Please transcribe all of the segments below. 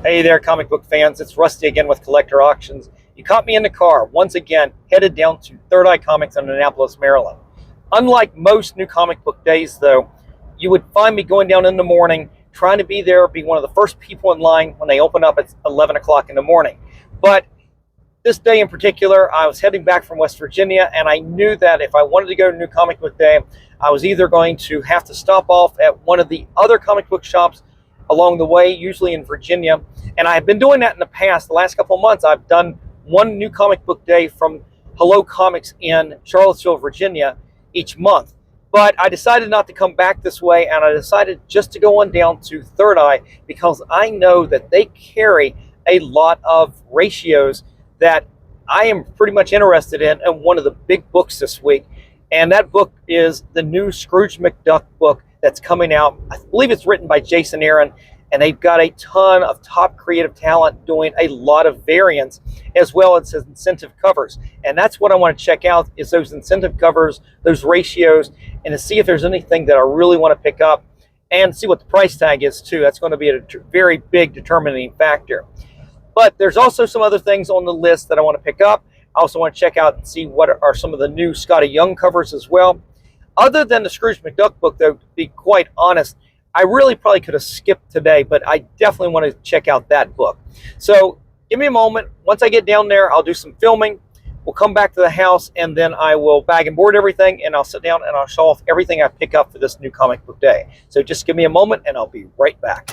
Hey there, comic book fans. It's Rusty again with Collector Auctions. You caught me in the car, once again, headed down to Third Eye Comics in Annapolis, Maryland. Unlike most new comic book days, though, you would find me going down in the morning, trying to be there, be one of the first people in line when they open up at 11 o'clock in the morning. But this day in particular, I was heading back from West Virginia, and I knew that if I wanted to go to New Comic Book Day, I was either going to have to stop off at one of the other comic book shops along the way, usually in Virginia. And I've been doing that in the past. The last couple of months, I've done one New Comic Book Day from Hello Comics in Charlottesville, Virginia, each month. But I decided not to come back this way, and I decided just to go on down to Third Eye because I know that they carry a lot of ratios that I am pretty much interested in one of the big books this week. And that book is the new Scrooge McDuck book that's coming out. I believe it's written by Jason Aaron, and they've got a ton of top creative talent doing a lot of variants as well as incentive covers. And that's what I want to check out, is those incentive covers, those ratios, and to see if there's anything that I really want to pick up and see what the price tag is too. That's going to be a very big determining factor. But there's also some other things on the list that I want to pick up. I also want to check out and see what are some of the new Scotty Young covers as well. Other than the Scrooge McDuck book, though, to be quite honest, I really probably could have skipped today, but I definitely want to check out that book. So give me a moment. Once I get down there, I'll do some filming. We'll come back to the house, and then I will bag and board everything, and I'll sit down and I'll show off everything I pick up for this new comic book day. So just give me a moment, and I'll be right back.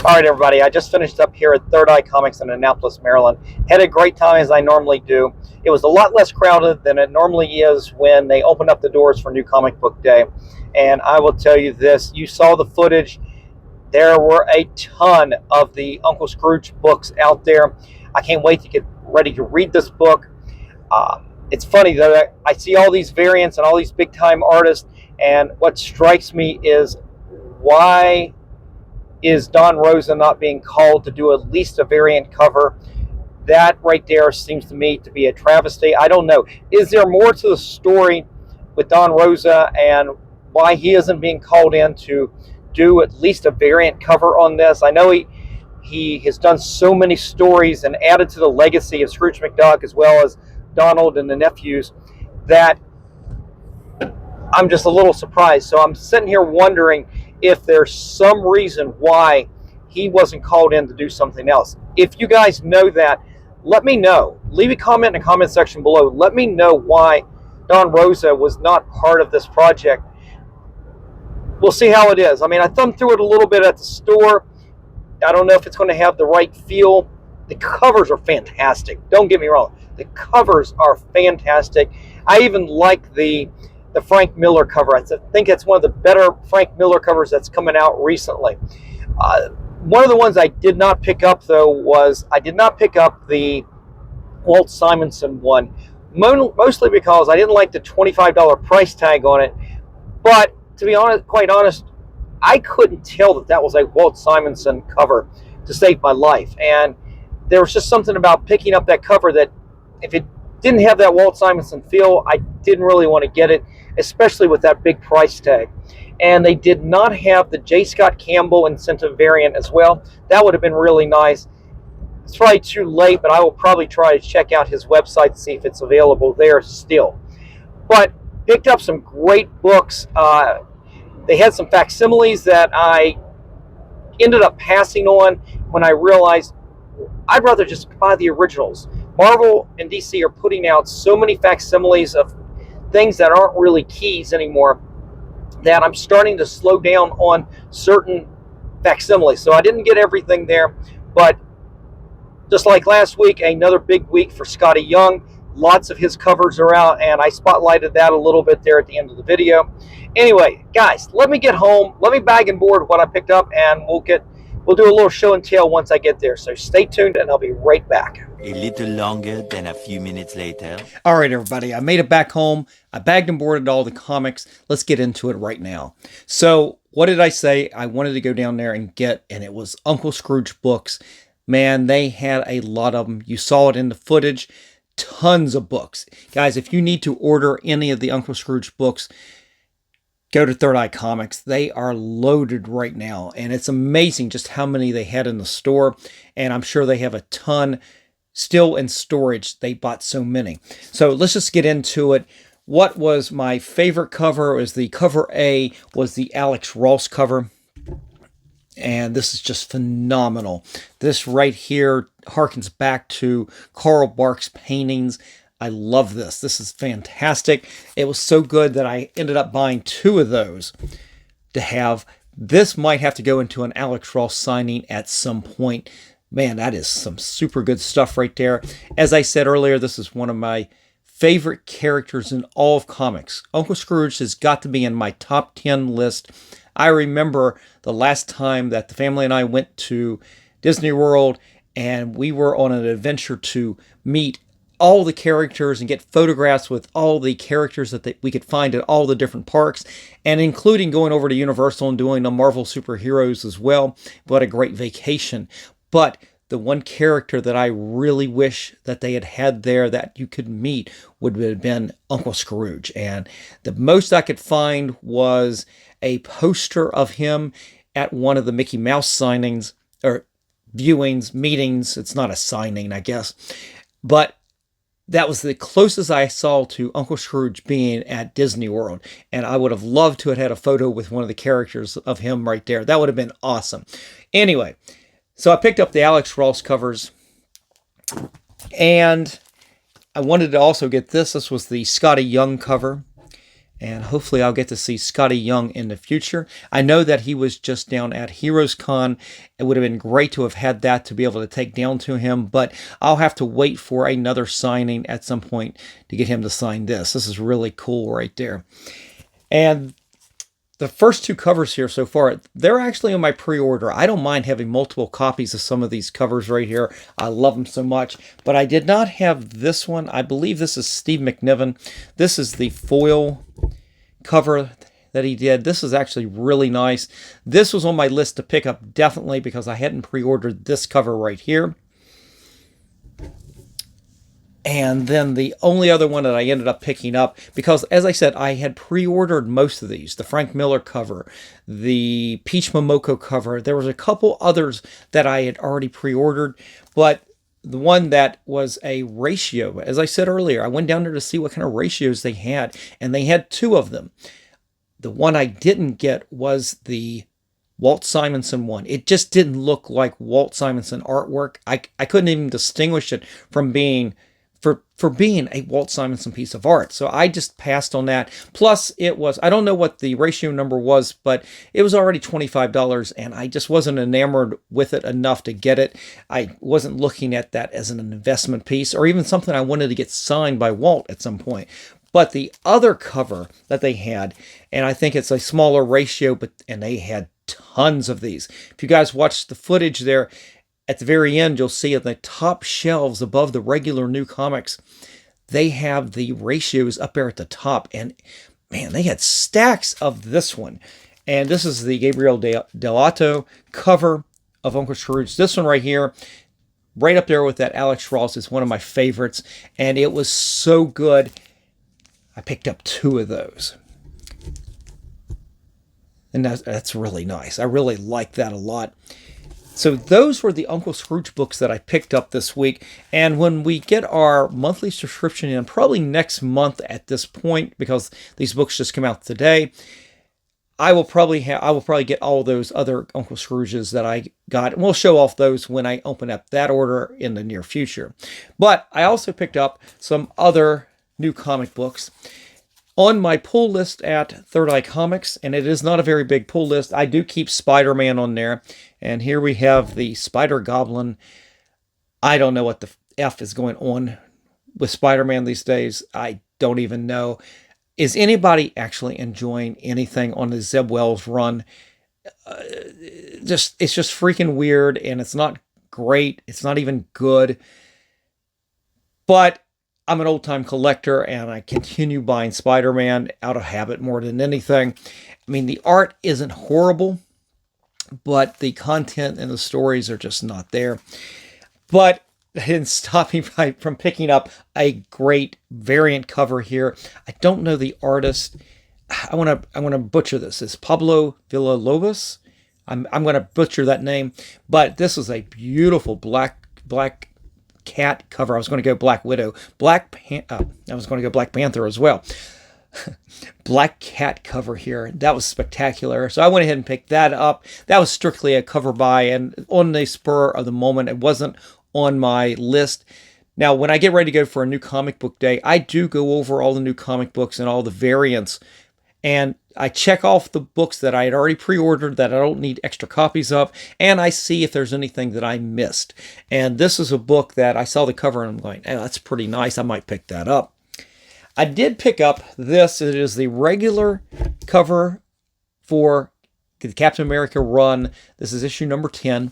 All right, everybody, I just finished up here at Third Eye Comics in Annapolis, Maryland. Had a great time as I normally do. It was a lot less crowded than it normally is when they open up the doors for New Comic Book Day. And I will tell you this, you saw the footage. There were a ton of the Uncle Scrooge books out there. I can't wait to get ready to read this book. It's funny that I see all these variants and all these big-time artists, and what strikes me is, why is Don Rosa not being called to do at least a variant cover? That right there seems to me to be a travesty. I don't know. Is there more to the story with Don Rosa and why he isn't being called in to do at least a variant cover on this? I know he has done so many stories and added to the legacy of Scrooge McDuck as well as Donald and the nephews that I'm just a little surprised. So I'm sitting here wondering if there's some reason why he wasn't called in to do something else. If you guys know that, let me know. Leave a comment in the comment section below. Let me know why Don Rosa was not part of this project. We'll see how it is. I mean, I thumbed through it a little bit at the store. I don't know if it's going to have the right feel. The covers are fantastic. Don't get me wrong. The covers are fantastic. I even like the Frank Miller cover. I think it's one of the better Frank Miller covers that's coming out recently. One of the ones I did not pick up, though, was I did not pick up the Walt Simonson one, mostly because I didn't like the $25 price tag on it. But to be honest, quite honest, I couldn't tell that was a Walt Simonson cover to save my life. And there was just something about picking up that cover that if it didn't have that Walt Simonson feel, I didn't really want to get it, especially with that big price tag. And they did not have the J. Scott Campbell incentive variant as well. That would have been really nice. It's probably too late, but I will probably try to check out his website to see if it's available there still. But picked up some great books. They had some facsimiles that I ended up passing on when I realized I'd rather just buy the originals. Marvel and DC are putting out so many facsimiles of things that aren't really keys anymore that I'm starting to slow down on certain facsimiles. So I didn't get everything there, but just like last week, another big week for Scotty Young. Lots of his covers are out, and I spotlighted that a little bit there at the end of the video. Anyway, guys, let me get home. Let me bag and board what I picked up, and we'll do a little show and tell once I get there. So stay tuned, and I'll be right back. A little longer than a few minutes later. All right, everybody, I made it back home. I bagged and boarded all the comics. Let's get into it right now. So what did I say I wanted to go down there and get? And it was Uncle Scrooge books. Man, they had a lot of them. You saw it in the footage. Tons of books. Guys, if you need to order any of the Uncle Scrooge books, go to Third Eye Comics. They are loaded right now. And it's amazing just how many they had in the store. And I'm sure they have a ton still in storage. They bought so many. So let's just get into it. What was my favorite cover? Was the cover A, was the Alex Ross cover. And this is just phenomenal. This right here harkens back to Carl Barks paintings. I love this. This is fantastic. It was so good that I ended up buying 2 of those to have. This might have to go into an Alex Ross signing at some point. Man, that is some super good stuff right there. As I said earlier, this is one of my favorite characters in all of comics. Uncle Scrooge has got to be in my top 10 list. I remember the last time that the family and I went to Disney World and we were on an adventure to meet all the characters and get photographs with all the characters that we could find at all the different parks, and including going over to Universal and doing the Marvel superheroes as well. What a great vacation. But the one character that I really wish that they had had there that you could meet would have been Uncle Scrooge. And the most I could find was a poster of him at one of the Mickey Mouse signings, or viewings, meetings. It's not a signing, I guess. But that was the closest I saw to Uncle Scrooge being at Disney World. And I would have loved to have had a photo with one of the characters of him right there. That would have been awesome. Anyway, so I picked up the Alex Ross covers. And I wanted to also get this. This was the Scotty Young cover. And hopefully I'll get to see Scotty Young in the future. I know that he was just down at Heroes Con. It would have been great to have had that to be able to take down to him, but I'll have to wait for another signing at some point to get him to sign this. This is really cool right there. And the first two covers here so far, they're actually on my pre-order. I don't mind having multiple copies of some of these covers right here. I love them so much. But I did not have this one. I believe this is Steve McNiven. This is the foil cover that he did. This is actually really nice. This was on my list to pick up definitely because I hadn't pre-ordered this cover right here. And then the only other one that I ended up picking up, because as I said, I had pre-ordered most of these. The Frank Miller cover, the Peach Momoko cover. There was a couple others that I had already pre-ordered, but the one that was a ratio, as I said earlier, I went down there to see what kind of ratios they had, and they had two of them. The one I didn't get was the Walt Simonson one. It just didn't look like Walt Simonson artwork. I couldn't even distinguish it from being for being a Walt Simonson piece of art. So I just passed on that. Plus it was, I don't know what the ratio number was, but it was already $25 and I just wasn't enamored with it enough to get it. I wasn't looking at that as an investment piece or even something I wanted to get signed by Walt at some point. But the other cover that they had, and I think it's a smaller ratio, and they had tons of these. If you guys watch the footage there, at the very end, you'll see at the top shelves above the regular new comics, they have the ratios up there at the top. And man, they had stacks of this one. And this is the Gabriel Delato cover of Uncle Scrooge. This one right here, right up there with that Alex Ross, is one of my favorites. And it was so good, I picked up two of those. And that's really nice. I really like that a lot. So those were the Uncle Scrooge books that I picked up this week. And when we get our monthly subscription in, probably next month at this point, because these books just came out today, I will probably get all those other Uncle Scrooges that I got. And we'll show off those when I open up that order in the near future. But I also picked up some other new comic books on my pull list at Third Eye Comics, and it is not a very big pull list. I do keep Spider-Man on there, and here we have the Spider-Goblin. I don't know what the F is going on with Spider-Man these days. I don't even know. Is anybody actually enjoying anything on the Zeb Wells run? It's just freaking weird, and it's not great. It's not even good. But I'm an old-time collector, and I continue buying Spider-Man out of habit more than anything. I mean, the art isn't horrible, but the content and the stories are just not there. But it didn't stop me from picking up a great variant cover here. I don't know the artist. I want to butcher this. It's Pablo Villalobos. I'm going to butcher that name, but this is a beautiful black cat cover. I was going to go Black Widow. I was going to go Black Panther as well. Black cat cover here. That was spectacular. So I went ahead and picked that up. That was strictly a cover buy, and on the spur of the moment, it wasn't on my list. Now, when I get ready to go for a new comic book day, I do go over all the new comic books and all the variants, and I check off the books that I had already pre-ordered that I don't need extra copies of, and I see if there's anything that I missed. And this is a book that I saw the cover and I'm going, hey, that's pretty nice. I might pick that up. I did pick up this. It is the regular cover for the Captain America run. This is issue number 10.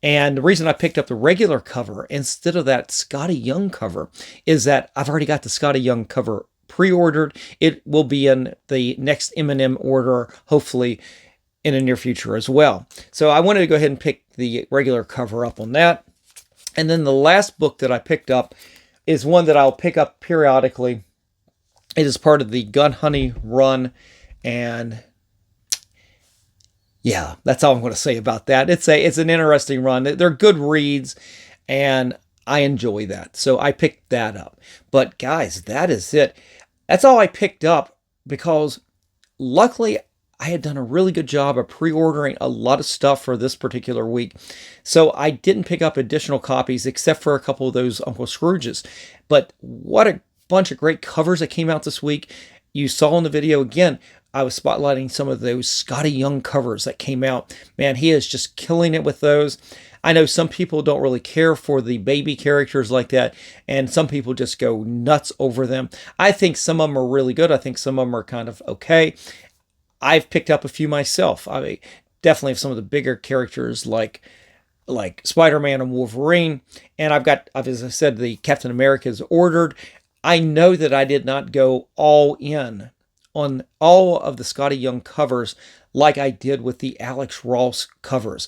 And the reason I picked up the regular cover instead of that Scotty Young cover is that I've already got the Scotty Young cover pre-ordered. It will be in the next M&M order, hopefully in the near future as well. So I wanted to go ahead and pick the regular cover up on that. And then the last book that I picked up is one that I'll pick up periodically. It is part of the Gun Honey run, and yeah, that's all I'm going to say about that. It's an interesting run. They're good reads, and I enjoy that. So I picked that up. But guys, that is it. That's all I picked up because luckily I had done a really good job of pre-ordering a lot of stuff for this particular week. So I didn't pick up additional copies except for a couple of those Uncle Scrooges. But what a bunch of great covers that came out this week. you saw in the video again, I was spotlighting some of those Scotty Young covers that came out. Man, he is just killing it with those. I know some people don't really care for the baby characters like that, and some people just go nuts over them. I think some of them are really good. I think some of them are kind of okay. I've picked up a few myself. I mean, definitely have some of the bigger characters like Spider-Man and Wolverine, and I've got, as I said, the Captain America's ordered. I know that I did not go all in on all of the Scotty Young covers like I did with the Alex Ross covers.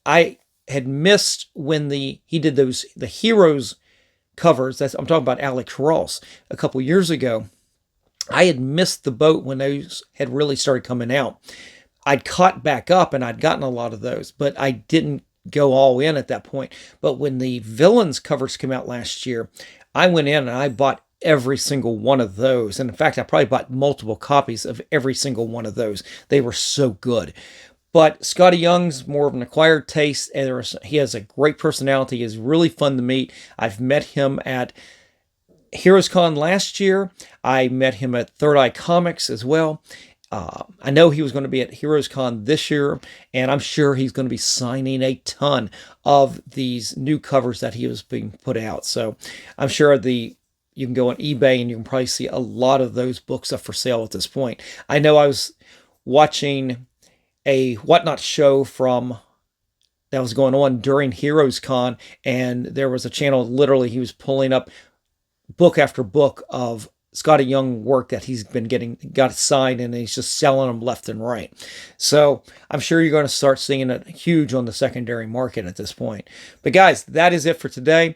I had missed when he did the Heroes covers. I'm talking about Alex Ross a couple years ago. I had missed the boat when those had really started coming out. I'd caught back up and I'd gotten a lot of those, but I didn't go all in at that point. But when the villains covers came out last year, I went in and I bought every single one of those. And in fact, I probably bought multiple copies of every single one of those. They were so good. But Scotty Young's more of an acquired taste, and he has a great personality. He is really fun to meet. I've met him at Heroes Con last year. I met him at Third Eye Comics as well. I know he was going to be at Heroes Con this year, and I'm sure he's going to be signing a ton of these new covers that he was being put out. So I'm sure you can go on eBay and you can probably see a lot of those books up for sale at this point. I know I was watching a Whatnot show that was going on during Heroes Con, and there was a channel, literally he was pulling up book after book of Scotty Young work that he's been got signed, and he's just selling them left and right. So I'm sure you're going to start seeing it huge on the secondary market at this point. But guys, that is it for today.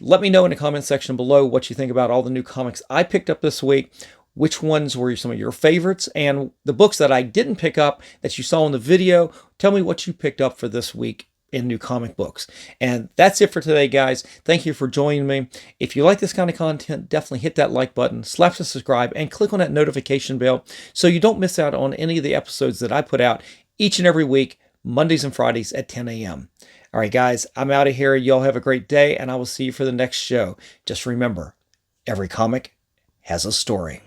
Let me know in the comment section below what you think about all the new comics I picked up this week. Which ones were some of your favorites, and the books that I didn't pick up that you saw in the video. Tell me what you picked up for this week in new comic books. And that's it for today, guys. Thank you for joining me. If you like this kind of content, definitely hit that like button, slap the subscribe, and click on that notification bell so you don't miss out on any of the episodes that I put out each and every week, Mondays and Fridays at 10 a.m. All right, guys, I'm out of here. Y'all have a great day, and I will see you for the next show. Just remember, every comic has a story.